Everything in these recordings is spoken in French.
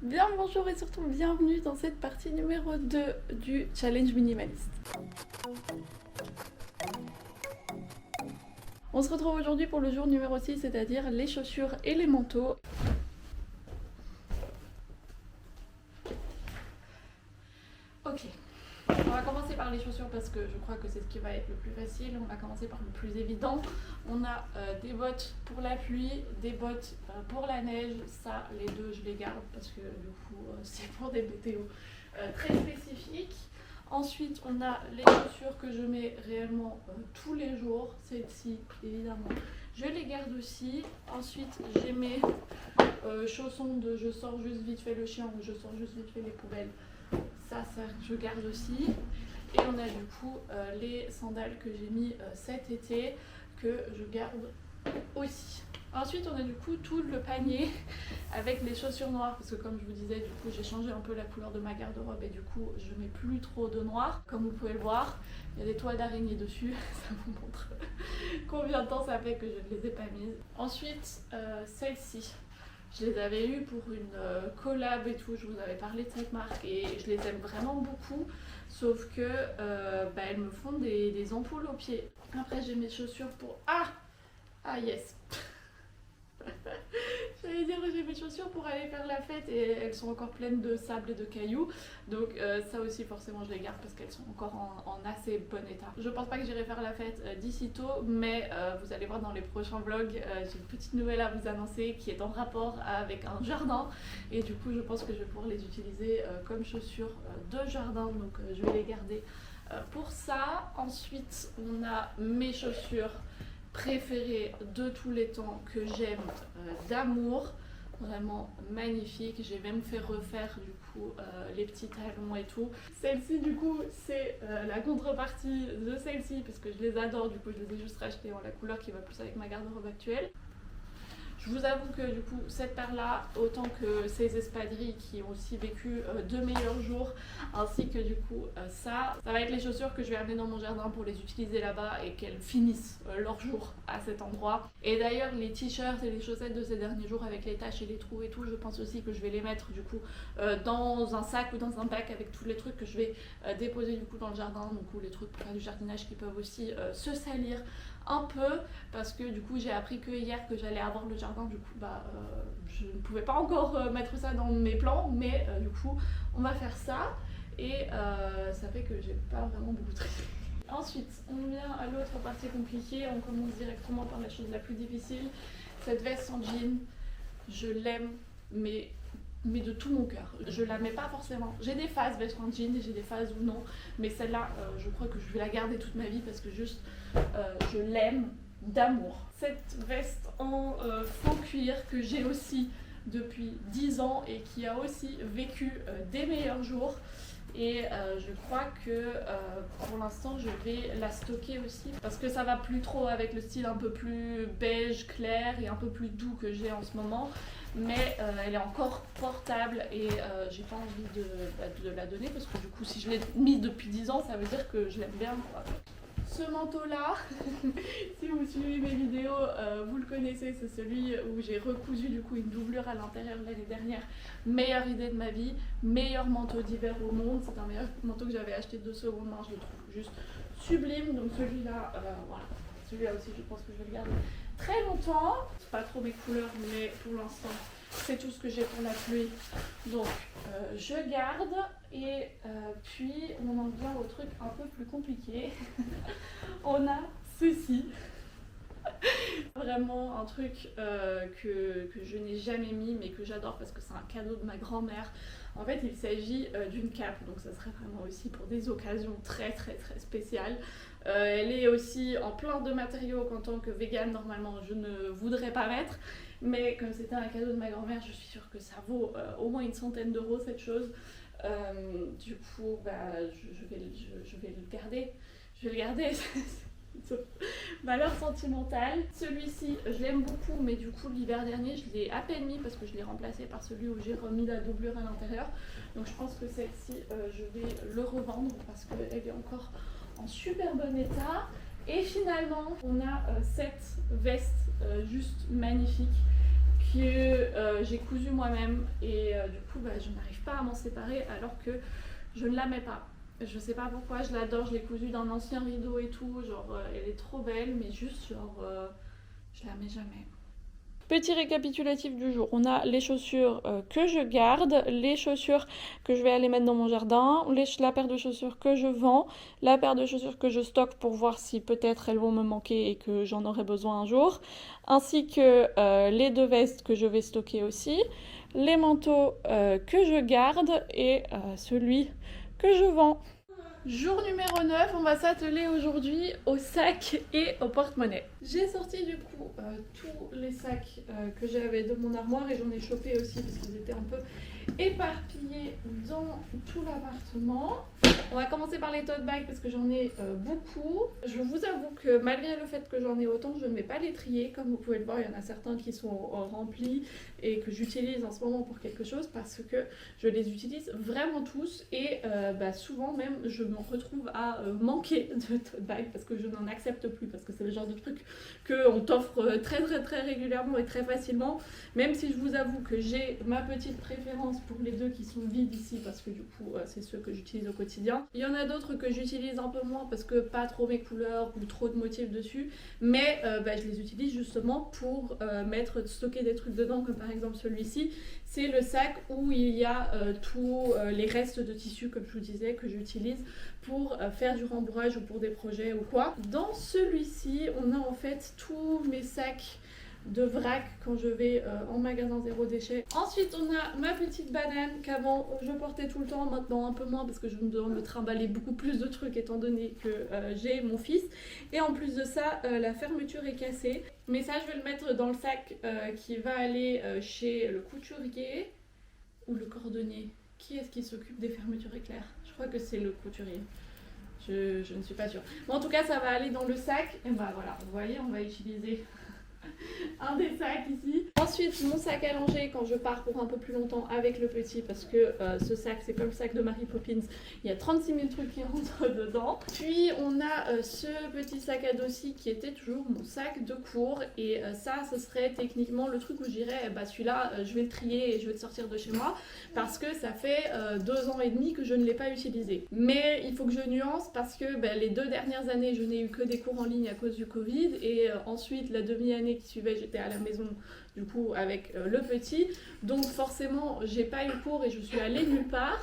Bien bonjour et surtout bienvenue dans cette partie numéro 2 du challenge minimaliste. On se retrouve aujourd'hui pour le jour numéro 6, c'est-à-dire les chaussures et les manteaux. Ok, on va commencer par les chaussures parce que je crois que c'est ce qui va être le plus facile. On va commencer par le plus évident. On a des bottes pour la pluie, des bottes pour la neige. Ça, les deux, je les garde parce que du coup, c'est pour des météos très spécifiques. Ensuite, on a les chaussures que je mets réellement tous les jours. Celles-ci, évidemment, je les garde aussi. Ensuite, j'ai mes chaussons de je sors juste vite fait le chien ou je sors juste vite fait les poubelles. Ça, je garde aussi. Et on a du coup les sandales que j'ai mis cet été que je garde aussi. Ensuite, on a du coup tout le panier avec les chaussures noires parce que comme je vous disais, du coup j'ai changé un peu la couleur de ma garde-robe et du coup je mets plus trop de noir. Comme vous pouvez le voir, il y a des toiles d'araignée dessus, ça vous montre combien de temps ça fait que je ne les ai pas mises. Ensuite, celles-ci. Je les avais eues pour une collab et tout, je vous avais parlé de cette marque et je les aime vraiment beaucoup, sauf que elles me font des ampoules aux pieds. Après j'ai mes chaussures pour... Ah yes. J'allais dire j'ai mes chaussures pour aller faire la fête et elles sont encore pleines de sable et de cailloux, donc ça aussi forcément je les garde parce qu'elles sont encore en assez bon état. Je pense pas que j'irai faire la fête d'ici tôt, mais vous allez voir dans les prochains vlogs, j'ai une petite nouvelle à vous annoncer qui est en rapport avec un jardin et du coup je pense que je vais pouvoir les utiliser comme chaussures de jardin, donc je vais les garder pour ça. Ensuite on a mes chaussures préférée de tous les temps que j'aime d'amour, vraiment magnifique. J'ai même fait refaire du coup les petits talons et tout. Celle-ci du coup c'est la contrepartie de celle-ci parce que je les adore, du coup je les ai juste rachetées en la couleur qui va plus avec ma garde-robe actuelle. Je vous avoue que du coup cette paire là, autant que ces espadrilles qui ont aussi vécu de meilleurs jours, ainsi que du coup ça va être les chaussures que je vais amener dans mon jardin pour les utiliser là-bas et qu'elles finissent leur jour à cet endroit. Et d'ailleurs les t-shirts et les chaussettes de ces derniers jours avec les taches et les trous et tout, je pense aussi que je vais les mettre du coup dans un sac ou dans un bac avec tous les trucs que je vais déposer du coup dans le jardin, donc ou les trucs pour faire du jardinage qui peuvent aussi se salir un peu parce que du coup j'ai appris que hier que j'allais avoir le jardin, du coup je ne pouvais pas encore mettre ça dans mes plans, mais du coup on va faire ça et ça fait que j'ai pas vraiment beaucoup de tri. Ensuite on vient à l'autre partie compliquée, on commence directement par la chose la plus difficile, cette veste en jean. Je l'aime mais de tout mon cœur. Je la mets pas forcément. J'ai des phases veste en jean et j'ai des phases où non. Mais celle-là, je crois que je vais la garder toute ma vie parce que juste, je l'aime d'amour. Cette veste en faux cuir que j'ai aussi depuis 10 ans et qui a aussi vécu des meilleurs jours. Et je crois que pour l'instant je vais la stocker aussi parce que ça va plus trop avec le style un peu plus beige clair et un peu plus doux que j'ai en ce moment, mais elle est encore portable et j'ai pas envie de la donner parce que du coup si je l'ai mise depuis 10 ans ça veut dire que je l'aime bien quoi. Ce manteau là, si vous suivez mes vidéos, vous le connaissez, c'est celui où j'ai recousu du coup une doublure à l'intérieur l'année dernière. Meilleure idée de ma vie, meilleur manteau d'hiver au monde. C'est un meilleur manteau que j'avais acheté de seconde main, je le trouve juste sublime. Donc celui-là, voilà, celui-là aussi je pense que je vais le garder très longtemps. C'est pas trop mes couleurs, mais pour l'instant c'est tout ce que j'ai pour la pluie. Donc je garde et puis on en vient au truc un peu plus compliqué. On a ceci. Vraiment un truc que je n'ai jamais mis mais que j'adore parce que c'est un cadeau de ma grand-mère. En fait il s'agit d'une cape, donc ça serait vraiment aussi pour des occasions très spéciales. Elle est aussi en plein de matériaux qu'en tant que végane normalement je ne voudrais pas mettre, mais comme c'était un cadeau de ma grand-mère, je suis sûre que ça vaut au moins une centaine d'euros cette chose. Du coup je vais le garder. Je vais le garder. Valeur sentimentale. Celui-ci je l'aime beaucoup, mais du coup l'hiver dernier je l'ai à peine mis parce que je l'ai remplacé par celui où j'ai remis la doublure à l'intérieur. Donc je pense que celle-ci je vais le revendre parce qu'elle est encore en super bon état. Et finalement on a cette veste juste magnifique que j'ai cousu moi-même et du coup je n'arrive pas à m'en séparer alors que je ne la mets pas. Je sais pas pourquoi, je l'adore, je l'ai cousue d'un ancien rideau et tout, genre elle est trop belle, mais juste genre je la mets jamais. Petit récapitulatif du jour, on a les chaussures que je garde, les chaussures que je vais aller mettre dans mon jardin, la paire de chaussures que je vends, la paire de chaussures que je stocke pour voir si peut-être elles vont me manquer et que j'en aurai besoin un jour, ainsi que les 2 vestes que je vais stocker aussi, les manteaux que je garde et celui que je vends. Jour numéro 9, on va s'atteler aujourd'hui au sac et au porte-monnaie. J'ai sorti du coup tous les sacs que j'avais de mon armoire et j'en ai chopé aussi parce qu'ils étaient un peu éparpillés dans tout l'appartement. On va commencer par les tote bags parce que j'en ai beaucoup. Je vous avoue que malgré le fait que j'en ai autant, je ne vais pas les trier. Comme vous pouvez le voir, il y en a certains qui sont remplis et que j'utilise en ce moment pour quelque chose parce que je les utilise vraiment tous et souvent même je me retrouve à manquer de tote bags parce que je n'en accepte plus parce que c'est le genre de truc qu'on t'offre très très très régulièrement et très facilement, même si je vous avoue que j'ai ma petite préférence pour les 2 qui sont vides ici parce que du coup c'est ceux que j'utilise au quotidien. Il y en a d'autres que j'utilise un peu moins parce que pas trop mes couleurs ou trop de motifs dessus, mais je les utilise justement pour stocker des trucs dedans, comme par exemple celui-ci. C'est le sac où il y a tous les restes de tissu, comme je vous disais, que j'utilise pour faire du rembourrage ou pour des projets ou quoi. Dans celui-ci, on a en fait tous mes sacs de vrac quand je vais en magasin zéro déchet. Ensuite on a ma petite banane qu'avant je portais tout le temps, maintenant un peu moins parce que je dois me trimballer beaucoup plus de trucs étant donné que j'ai mon fils. Et en plus de ça, la fermeture est cassée. Mais ça je vais le mettre dans le sac qui va aller chez le couturier ou le cordonnier. Qui est-ce qui s'occupe des fermetures éclairs? Je crois que c'est le couturier. Je ne suis pas sûre. Bon, en tout cas ça va aller dans le sac. Et bah voilà, vous voyez, on va utiliser un des sacs ici. Ensuite mon sac à langer quand je pars pour un peu plus longtemps avec le petit parce que ce sac c'est comme le sac de Mary Poppins, il y a 36 000 trucs qui rentrent dedans. Puis on a ce petit sac à dos-ci qui était toujours mon sac de cours et ça ce serait techniquement le truc où je dirais celui-là je vais le trier et je vais le sortir de chez moi parce que ça fait 2 ans et demi que je ne l'ai pas utilisé. Mais il faut que je nuance parce que les 2 dernières années je n'ai eu que des cours en ligne à cause du Covid et ensuite la demi-année qui suivait j'étais à la maison du coup avec le petit, donc forcément j'ai pas eu cours et je suis allée nulle part,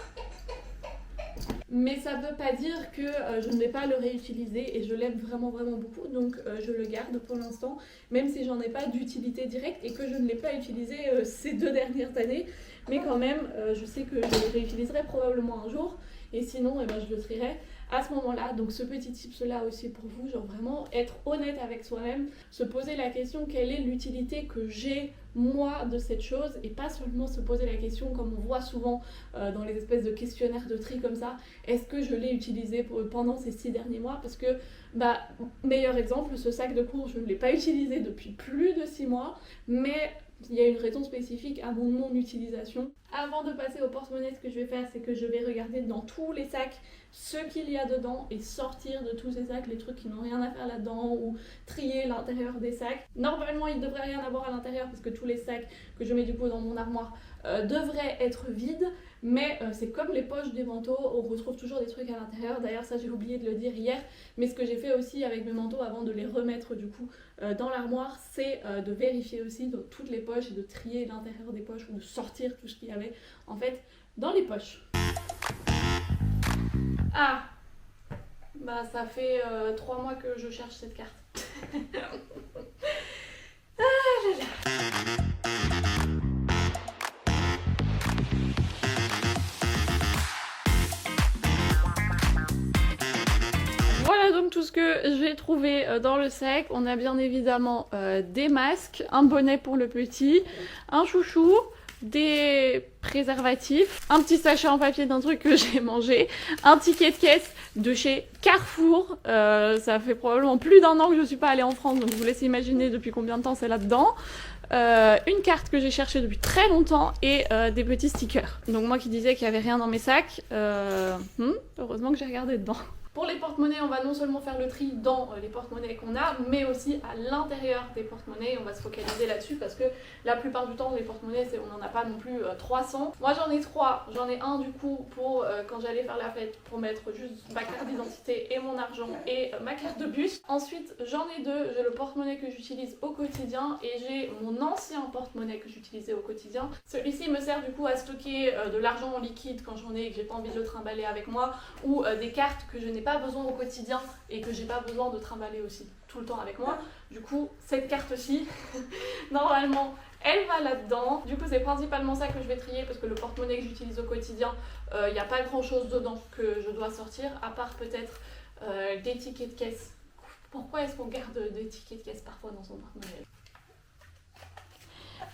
mais ça veut pas dire que je ne vais pas le réutiliser et je l'aime vraiment vraiment beaucoup, donc je le garde pour l'instant même si j'en ai pas d'utilité directe et que je ne l'ai pas utilisé ces 2 dernières années, mais quand même je sais que je le réutiliserai probablement un jour et sinon je le trierai à ce moment-là. Donc ce petit tips là aussi pour vous, genre vraiment être honnête avec soi-même, se poser la question quelle est l'utilité que j'ai moi de cette chose et pas seulement se poser la question comme on voit souvent dans les espèces de questionnaires de tri comme ça, est-ce que je l'ai utilisé pendant ces 6 derniers mois, parce que meilleur exemple, ce sac de cours je ne l'ai pas utilisé depuis plus de 6 mois, mais il y a une raison spécifique à mon non-utilisation. Avant de passer au porte-monnaie, ce que je vais faire, c'est que je vais regarder dans tous les sacs ce qu'il y a dedans et sortir de tous ces sacs les trucs qui n'ont rien à faire là-dedans ou trier l'intérieur des sacs. Normalement, il ne devrait rien avoir à l'intérieur parce que tous les sacs que je mets du coup dans mon armoire devraient être vides, mais c'est comme les poches des manteaux, on retrouve toujours des trucs à l'intérieur. D'ailleurs ça j'ai oublié de le dire hier, mais ce que j'ai fait aussi avec mes manteaux avant de les remettre du coup dans l'armoire, c'est de vérifier aussi dans toutes les poches et de trier l'intérieur des poches ou de sortir tout ce qu'il y avait en fait dans les poches. Ah, ça fait 3 mois que je cherche cette carte. Ah là là. Voilà donc tout ce que j'ai trouvé dans le sac. On a bien évidemment des masques, un bonnet pour le petit, un chouchou, des préservatifs, un petit sachet en papier d'un truc que j'ai mangé, un ticket de caisse de chez Carrefour. Ça fait probablement plus d'1 an que je suis pas allée en France, donc je vous laisse imaginer depuis combien de temps c'est là-dedans. Une carte que j'ai cherchée depuis très longtemps et des petits stickers. Donc moi qui disais qu'il y avait rien dans mes sacs, heureusement que j'ai regardé dedans. Pour les porte-monnaies, on va non seulement faire le tri dans les porte-monnaies qu'on a, mais aussi à l'intérieur des porte-monnaies. On va se focaliser là-dessus parce que la plupart du temps, les porte-monnaies, on n'en a pas non plus 300. Moi, j'en ai 3. J'en ai un du coup pour quand j'allais faire la fête, pour mettre juste ma carte d'identité et mon argent et ma carte de bus. Ensuite, j'en ai 2. J'ai le porte-monnaie que j'utilise au quotidien et j'ai mon ancien porte-monnaie que j'utilisais au quotidien. Celui-ci me sert du coup à stocker de l'argent en liquide quand j'en ai et que j'ai pas envie de le trimballer avec moi, ou des cartes que je n'ai pas besoin au quotidien et que j'ai pas besoin de trimballer aussi tout le temps avec moi. Du coup, cette carte-ci, normalement, elle va là-dedans. Du coup, c'est principalement ça que je vais trier parce que le porte-monnaie que j'utilise au quotidien, il n'y a pas grand-chose dedans que je dois sortir, à part peut-être des tickets de caisse. Pourquoi est-ce qu'on garde des tickets de caisse parfois dans son porte-monnaie ?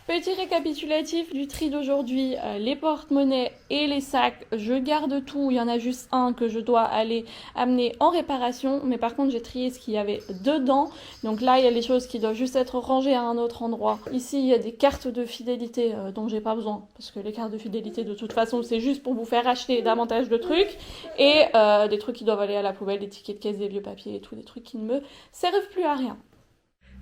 Petit récapitulatif du tri d'aujourd'hui, les porte-monnaies et les sacs, je garde tout, il y en a juste un que je dois aller amener en réparation, mais par contre j'ai trié ce qu'il y avait dedans, donc là il y a les choses qui doivent juste être rangées à un autre endroit. Ici il y a des cartes de fidélité dont j'ai pas besoin, parce que les cartes de fidélité de toute façon c'est juste pour vous faire acheter davantage de trucs, et des trucs qui doivent aller à la poubelle, des tickets de caisse, des vieux papiers et tout, des trucs qui ne me servent plus à rien.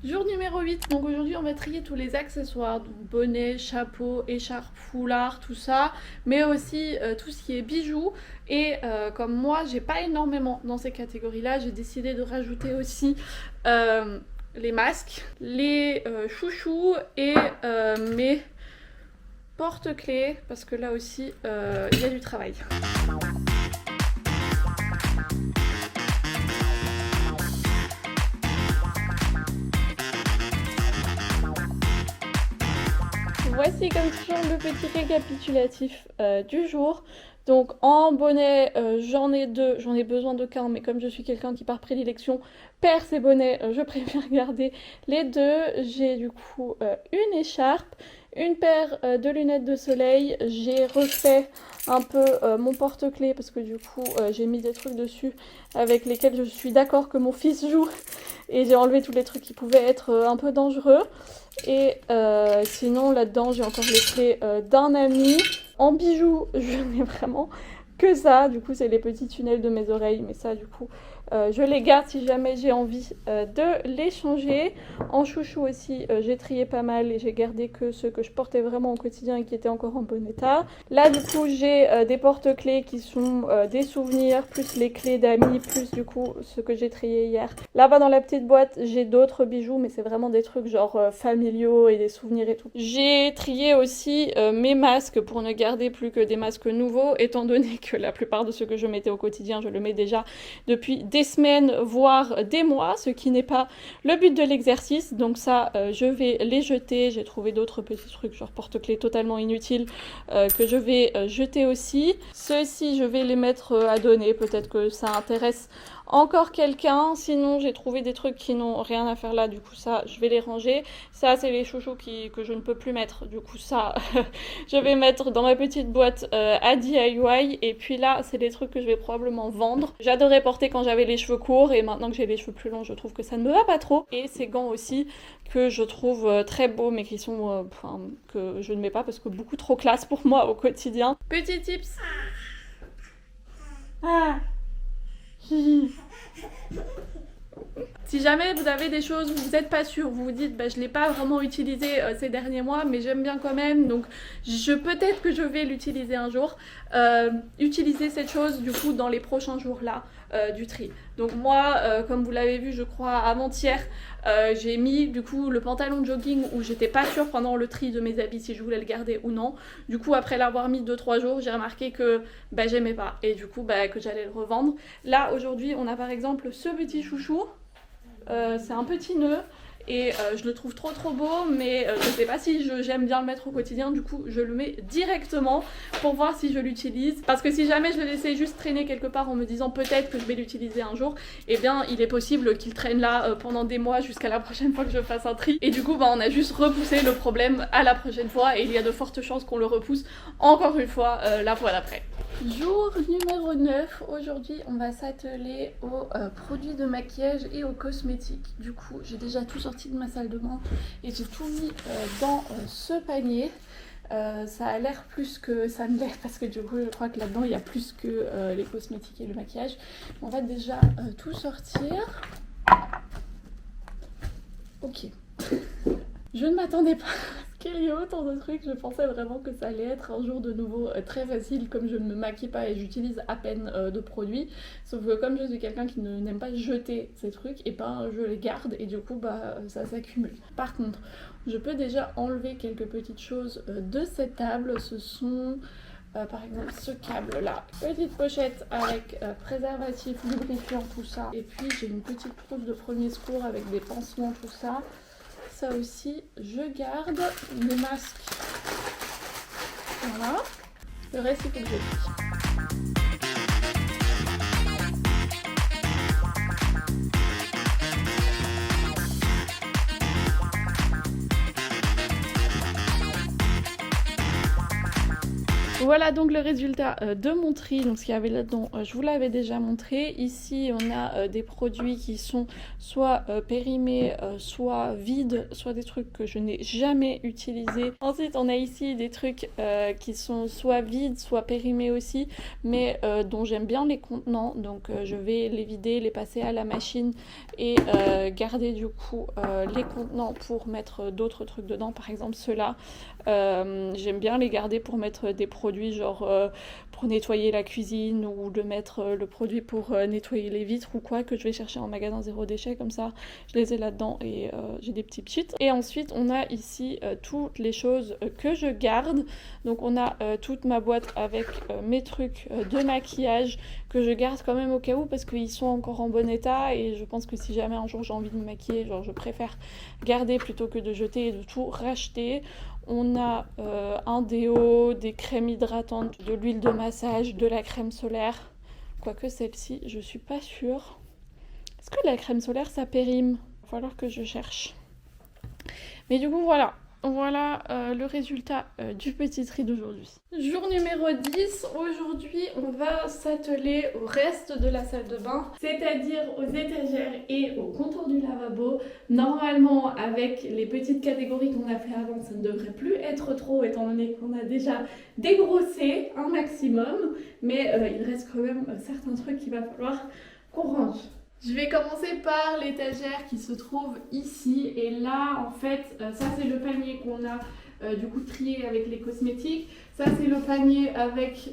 Jour numéro 8, donc aujourd'hui on va trier tous les accessoires, donc bonnet, chapeau, écharpe, foulard, tout ça, mais aussi tout ce qui est bijoux. Et comme moi j'ai pas énormément dans ces catégories là, j'ai décidé de rajouter aussi les masques, les chouchous et mes porte-clés, parce que là aussi il y a du travail. Voici comme toujours le petit récapitulatif du jour. Donc en bonnet, j'en ai 2, j'en ai besoin de qu'un, mais comme je suis quelqu'un qui par prédilection perd ses bonnets, je préfère garder les 2. J'ai du coup une écharpe, une paire de lunettes de soleil, j'ai refait un peu mon porte-clés parce que du coup j'ai mis des trucs dessus avec lesquels je suis d'accord que mon fils joue et j'ai enlevé tous les trucs qui pouvaient être un peu dangereux. Et sinon là-dedans j'ai encore les clés d'un ami. En bijoux je n'ai vraiment que ça, du coup c'est les petits tunnels de mes oreilles, mais ça du coup je les garde si jamais j'ai envie de les changer. En chouchou aussi j'ai trié pas mal et j'ai gardé que ceux que je portais vraiment au quotidien et qui étaient encore en bon état. Là du coup j'ai des porte-clés qui sont des souvenirs, plus les clés d'amis, plus du coup ce que j'ai trié hier. Là-bas dans la petite boîte j'ai d'autres bijoux, mais c'est vraiment des trucs genre familiaux et des souvenirs et tout. J'ai trié aussi mes masques pour ne garder plus que des masques nouveaux, étant donné que la plupart de ceux que je mettais au quotidien je le mets déjà depuis des semaines voire des mois, ce qui n'est pas le but de l'exercice. Donc ça je vais les jeter. J'ai trouvé d'autres petits trucs genre porte-clés totalement inutiles que je vais jeter aussi. Ceux-ci je vais les mettre à donner, peut-être que ça intéresse encore quelqu'un. Sinon j'ai trouvé des trucs qui n'ont rien à faire là, du coup ça je vais les ranger. Ça c'est les chouchous que je ne peux plus mettre, du coup ça je vais mettre dans ma petite boîte à DIY. Et puis là c'est des trucs que je vais probablement vendre. J'adorais porter quand j'avais les cheveux courts et maintenant que j'ai les cheveux plus longs je trouve que ça ne me va pas trop. Et ces gants aussi que je trouve très beaux mais qui sont que je ne mets pas parce que beaucoup trop classe pour moi au quotidien. Petit tips. Si jamais vous avez des choses où vous n'êtes pas sûr, vous vous dites bah, je l'ai pas vraiment utilisé ces derniers mois mais j'aime bien quand même, donc peut-être que je vais l'utiliser un jour, utiliser cette chose du coup dans les prochains jours là du tri. Donc moi comme vous l'avez vu je crois avant-hier, j'ai mis du coup le pantalon de jogging où j'étais pas sûre pendant le tri de mes habits si je voulais le garder ou non. Du coup après l'avoir mis 2-3 jours j'ai remarqué que bah, j'aimais pas et du coup bah, que j'allais le revendre. Là aujourd'hui on a par exemple ce petit chouchou. C'est un petit nœud et je le trouve trop beau, mais je sais pas si j'aime bien le mettre au quotidien, du coup je le mets directement pour voir si je l'utilise, parce que si jamais je le laissais juste traîner quelque part en me disant peut-être que je vais l'utiliser un jour, et bien il est possible qu'il traîne là pendant des mois jusqu'à la prochaine fois que je fasse un tri, et du coup bah, on a juste repoussé le problème à la prochaine fois et il y a de fortes chances qu'on le repousse encore une fois la fois d'après. Jour numéro 9, aujourd'hui on va s'atteler aux produits de maquillage et aux cosmétiques. Du coup j'ai déjà tout sorti de ma salle de bain et j'ai tout mis dans ce panier. Ça a l'air plus que ça ne l'est parce que du coup je crois que là-dedans il y a plus que les cosmétiques et le maquillage. On va déjà tout sortir. Ok. Je ne m'attendais pas à ce qu'il y ait autant de trucs. Je pensais vraiment que ça allait être un jour de nouveau très facile, comme je ne me maquille pas et j'utilise à peine de produits. Sauf que comme je suis quelqu'un qui n'aime pas jeter ces trucs, et ben je les garde et du coup bah ça s'accumule. Par contre, je peux déjà enlever quelques petites choses de cette table. Ce sont par exemple ce câble là, petite pochette avec préservatif, lubrifiant, tout ça. Et puis j'ai une petite trousse de premier secours avec des pansements, tout ça. Ça aussi, je garde les masques. Voilà. Le reste, il faut que je plie. Voilà donc le résultat de mon tri. Donc ce qu'il y avait là-dedans, je vous l'avais déjà montré. Ici, on a des produits qui sont soit périmés, soit vides, soit des trucs que je n'ai jamais utilisés. Ensuite, on a ici des trucs qui sont soit vides, soit périmés aussi, mais dont j'aime bien les contenants. Donc je vais les vider, les passer à la machine et garder du coup les contenants pour mettre d'autres trucs dedans. Par exemple, ceux-là, j'aime bien les garder pour mettre des produits genre pour nettoyer la cuisine ou de mettre le produit pour nettoyer les vitres ou quoi que je vais chercher en magasin zéro déchet, comme ça je les ai là-dedans et j'ai des petits cheats. Et ensuite on a ici toutes les choses que je garde. Donc on a toute ma boîte avec mes trucs de maquillage que je garde quand même au cas où parce qu'ils sont encore en bon état et je pense que si jamais un jour j'ai envie de me maquiller, genre je préfère garder plutôt que de jeter et de tout racheter. On a un déo, des crèmes hydratantes, de l'huile de massage, de la crème solaire. Quoique celle-ci, je suis pas sûre. Est-ce que la crème solaire, ça périme? Il va falloir que je cherche. Mais du coup, voilà. Voilà le résultat du petit tri d'aujourd'hui. Jour numéro 10, aujourd'hui on va s'atteler au reste de la salle de bain, c'est-à-dire aux étagères et au contour du lavabo. Normalement avec les petites catégories qu'on a fait avant, ça ne devrait plus être trop étant donné qu'on a déjà dégrossé un maximum, mais il reste quand même certains trucs qu'il va falloir qu'on range. Je vais commencer par l'étagère qui se trouve ici et là en fait ça c'est le panier qu'on a du coup trié avec les cosmétiques, ça c'est le panier avec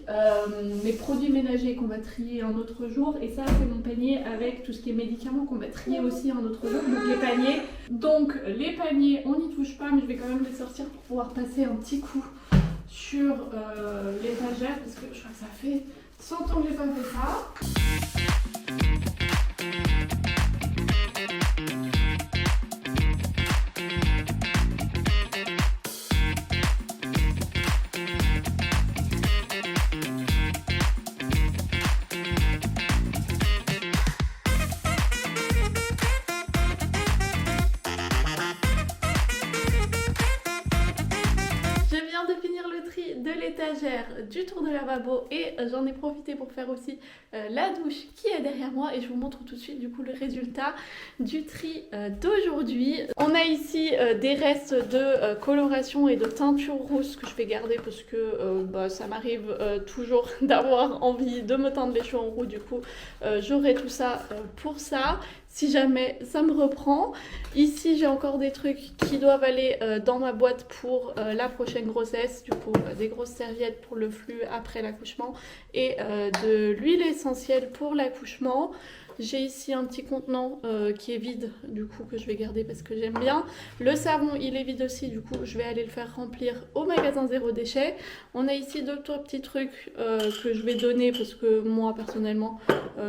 les produits ménagers qu'on va trier un autre jour et ça c'est mon panier avec tout ce qui est médicaments qu'on va trier aussi un autre jour. Donc les paniers on n'y touche pas mais je vais quand même les sortir pour pouvoir passer un petit coup sur l'étagère parce que je crois que ça fait 100 ans que j'ai pas fait ça. De l'étagère du tour de lavabo et j'en ai profité pour faire aussi la douche qui est derrière moi et je vous montre tout de suite du coup le résultat du tri d'aujourd'hui. On a ici des restes de coloration et de teinture rousse que je vais garder parce que ça m'arrive toujours d'avoir envie de me teindre les cheveux en roux, du coup j'aurai tout ça pour ça. Si jamais ça me reprend. Ici j'ai encore des trucs qui doivent aller dans ma boîte pour la prochaine grossesse. Du coup des grosses serviettes pour le flux après l'accouchement et de l'huile essentielle pour l'accouchement. J'ai ici un petit contenant qui est vide du coup que je vais garder parce que j'aime bien. Le savon il est vide aussi, du coup je vais aller le faire remplir au magasin zéro déchet. On a ici deux trois petits trucs que je vais donner parce que moi personnellement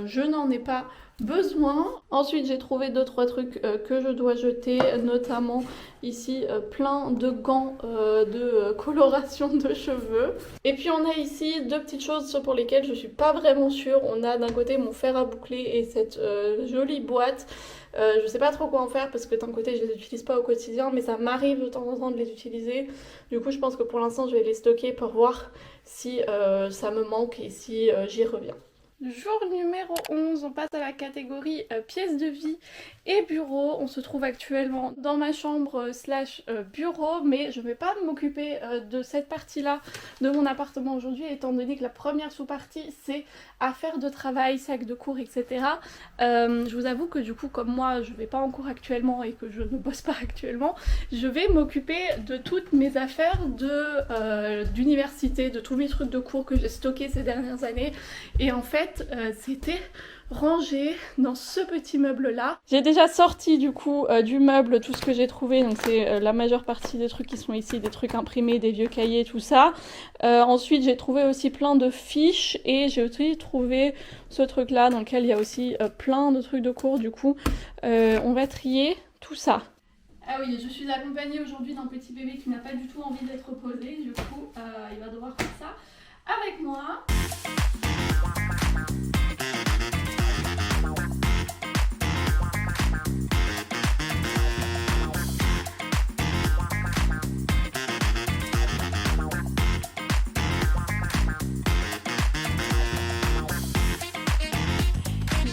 je n'en ai pas besoin. Ensuite j'ai trouvé 2-3 trucs que je dois jeter, notamment ici plein de gants de coloration de cheveux. Et puis on a ici deux petites choses pour lesquelles je suis pas vraiment sûre. On a d'un côté mon fer à boucler et cette jolie boîte. Je sais pas trop quoi en faire parce que d'un côté je les utilise pas au quotidien mais ça m'arrive de temps en temps de les utiliser. Du coup je pense que pour l'instant je vais les stocker pour voir si ça me manque et si j'y reviens. Jour numéro 11, on passe à la catégorie pièces de vie et bureau. On se trouve actuellement dans ma chambre slash bureau, mais je ne vais pas m'occuper de cette partie-là de mon appartement aujourd'hui, étant donné que la première sous-partie c'est affaires de travail, sac de cours, etc. Je vous avoue que du coup, comme moi je ne vais pas en cours actuellement et que je ne bosse pas actuellement, je vais m'occuper de toutes mes affaires d'université, de tous mes trucs de cours que j'ai stockés ces dernières années. Et en fait, c'était rangé dans ce petit meuble là. J'ai déjà sorti du coup du meuble tout ce que j'ai trouvé, donc c'est la majeure partie des trucs qui sont ici, des trucs imprimés, des vieux cahiers, tout ça. Ensuite j'ai trouvé aussi plein de fiches et j'ai aussi trouvé ce truc là dans lequel il y a aussi plein de trucs de cours. Du coup on va trier tout ça. Ah oui, je suis accompagnée aujourd'hui d'un petit bébé qui n'a pas du tout envie d'être posé, du coup il va devoir faire ça avec moi.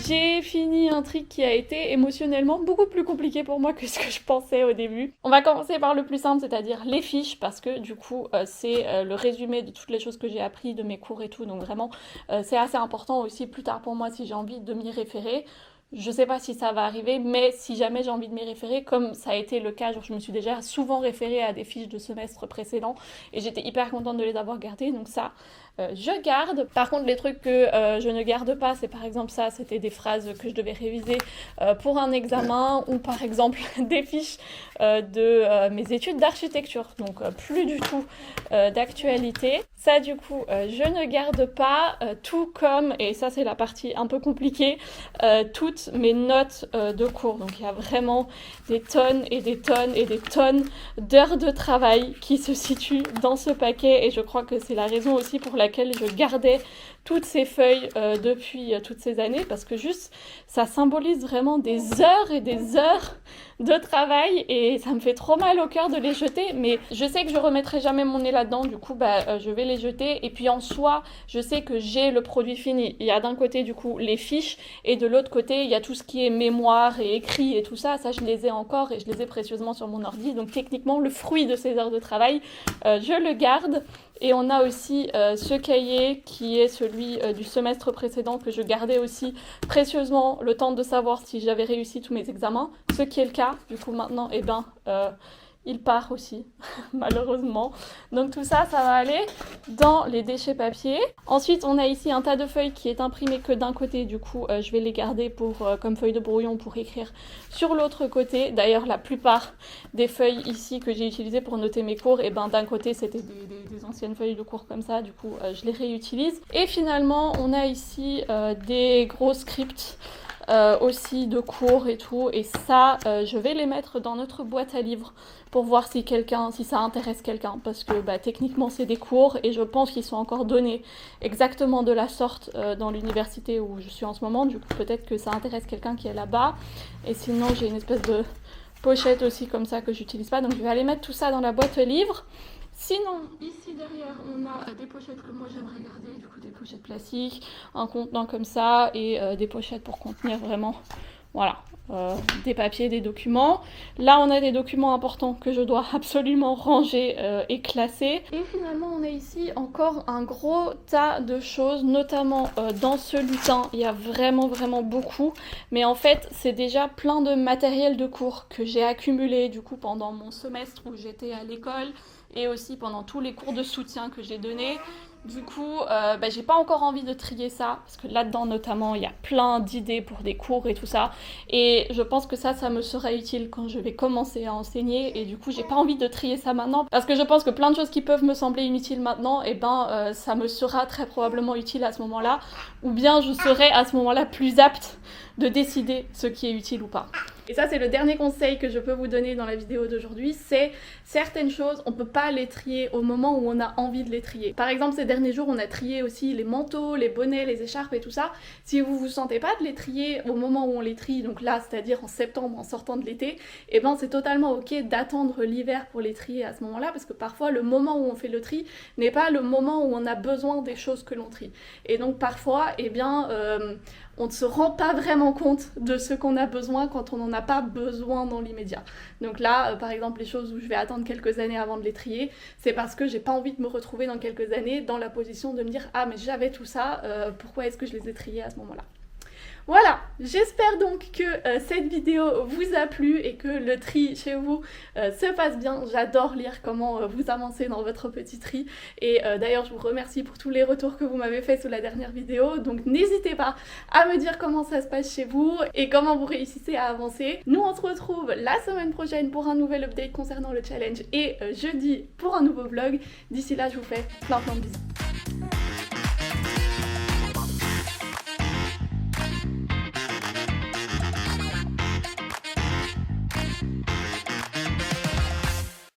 J'ai fini un truc qui a été émotionnellement beaucoup plus compliqué pour moi que ce que je pensais au début. On va commencer par le plus simple, c'est-à-dire les fiches, parce que du coup c'est le résumé de toutes les choses que j'ai appris, de mes cours et tout, donc vraiment c'est assez important aussi plus tard pour moi si j'ai envie de m'y référer. Je sais pas si ça va arriver, mais si jamais j'ai envie de m'y référer, comme ça a été le cas, genre je me suis déjà souvent référée à des fiches de semestre précédent et j'étais hyper contente de les avoir gardées, donc ça je garde. Par contre les trucs que je ne garde pas, c'est par exemple ça, c'était des phrases que je devais réviser pour un examen, ou par exemple des fiches de mes études d'architecture, donc plus du tout d'actualité. Ça du coup je ne garde pas, tout comme, et ça c'est la partie un peu compliquée, toutes mes notes de cours. Donc il y a vraiment des tonnes et des tonnes et des tonnes d'heures de travail qui se situent dans ce paquet, et je crois que c'est la raison aussi pour laquelle je gardais toutes ces feuilles depuis toutes ces années, parce que juste ça symbolise vraiment des heures et des heures de travail et ça me fait trop mal au cœur de les jeter, mais je sais que je remettrai jamais mon nez là-dedans, du coup je vais les jeter. Et puis en soi je sais que j'ai le produit fini. Il y a d'un côté du coup les fiches et de l'autre côté il y a tout ce qui est mémoire et écrit et tout ça, ça je les ai encore et je les ai précieusement sur mon ordi, donc techniquement le fruit de ces heures de travail je le garde. Et on a aussi ce cahier qui est celui du semestre précédent que je gardais aussi précieusement le temps de savoir si j'avais réussi tous mes examens, ce qui est le cas. Du coup maintenant, eh ben, il part aussi, malheureusement. Donc tout ça, ça va aller dans les déchets papier. Ensuite, on a ici un tas de feuilles qui est imprimé que d'un côté. Du coup, je vais les garder comme feuilles de brouillon pour écrire sur l'autre côté. D'ailleurs, la plupart des feuilles ici que j'ai utilisées pour noter mes cours, et ben d'un côté, c'était des anciennes feuilles de cours comme ça. Du coup, je les réutilise. Et finalement, on a ici des gros scripts aussi de cours et tout, et ça je vais les mettre dans notre boîte à livres pour voir si ça intéresse quelqu'un, parce que techniquement c'est des cours et je pense qu'ils sont encore donnés exactement de la sorte dans l'université où je suis en ce moment. Du coup peut-être que ça intéresse quelqu'un qui est là-bas, et sinon j'ai une espèce de pochette aussi comme ça que j'utilise pas, donc je vais aller mettre tout ça dans la boîte à livres. Sinon, ici derrière, on a des pochettes que moi j'aimerais garder, du coup des pochettes plastiques, un contenant comme ça, et des pochettes pour contenir vraiment, voilà, des papiers, des documents. Là, on a des documents importants que je dois absolument ranger et classer. Et finalement, on a ici encore un gros tas de choses, notamment dans ce lutin. Il y a vraiment, vraiment beaucoup. Mais en fait, c'est déjà plein de matériel de cours que j'ai accumulé, du coup, pendant mon semestre où j'étais à l'école, et aussi pendant tous les cours de soutien que j'ai donnés. Du coup, j'ai pas encore envie de trier ça, parce que là-dedans notamment, il y a plein d'idées pour des cours et tout ça, et je pense que ça me sera utile quand je vais commencer à enseigner, et du coup, j'ai pas envie de trier ça maintenant, parce que je pense que plein de choses qui peuvent me sembler inutiles maintenant, et ça me sera très probablement utile à ce moment-là, ou bien je serai à ce moment-là plus apte de décider ce qui est utile ou pas. Et ça c'est le dernier conseil que je peux vous donner dans la vidéo d'aujourd'hui, c'est certaines choses on peut pas les trier au moment où on a envie de les trier. Par exemple ces derniers jours on a trié aussi les manteaux, les bonnets, les écharpes et tout ça. Si vous vous sentez pas de les trier au moment où on les trie, donc là c'est-à-dire en septembre en sortant de l'été, et ben c'est totalement ok d'attendre l'hiver pour les trier à ce moment-là, parce que parfois le moment où on fait le tri n'est pas le moment où on a besoin des choses que l'on trie. Et donc parfois, eh bien, on ne se rend pas vraiment compte de ce qu'on a besoin quand on n'en a pas besoin dans l'immédiat. Donc là, par exemple, les choses où je vais attendre quelques années avant de les trier, c'est parce que j'ai pas envie de me retrouver dans quelques années dans la position de me dire « Ah mais j'avais tout ça, pourquoi est-ce que je les ai triés à ce moment-là ?» Voilà, j'espère donc que cette vidéo vous a plu et que le tri chez vous se passe bien. J'adore lire comment vous avancez dans votre petit tri et d'ailleurs je vous remercie pour tous les retours que vous m'avez fait sous la dernière vidéo, donc n'hésitez pas à me dire comment ça se passe chez vous et comment vous réussissez à avancer. Nous on se retrouve la semaine prochaine pour un nouvel update concernant le challenge et jeudi pour un nouveau vlog. D'ici là je vous fais plein de bisous.